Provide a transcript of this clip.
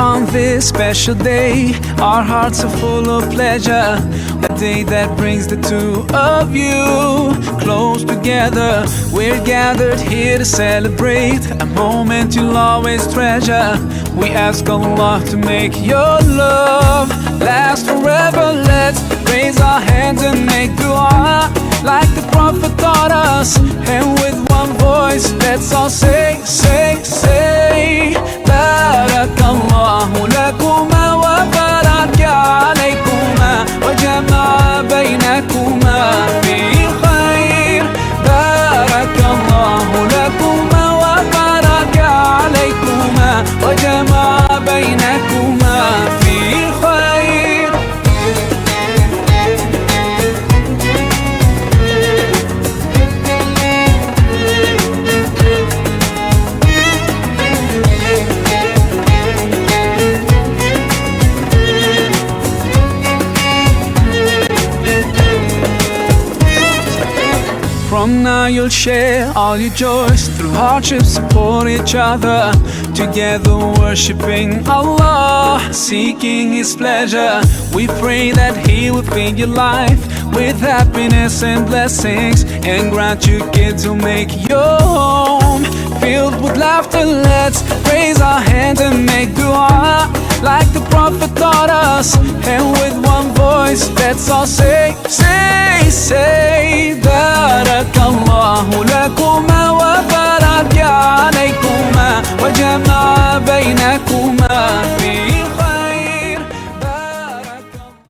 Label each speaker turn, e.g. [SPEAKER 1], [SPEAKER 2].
[SPEAKER 1] on this special day. Our hearts are full of pleasure. A day that brings the two of you close together. We're gathered here to celebrate a moment you'll always treasure. We ask Allah to make your love last forever. Let's raise our hands and make dua like the Prophet taught us. And with one voice, let's all say, Barakallahu lakuma wa baraka alaykuma wa jama'a baynakuma fi khair. Barakallahu lakuma wa baraka alaykuma wa jama'a baynakuma fi khair. From now you'll share all your joys. Through hardship support each other. Together worshipping Allah, seeking His pleasure. We pray that He will fill your life with happiness and blessings, and grant you kids who make your home filled with laughter. Let's raise our hands and make dua like the Prophet taught us. And with one voice, let's all say, Barakallahu lakuma wa baraka alaykuma wa jama'a baynakuma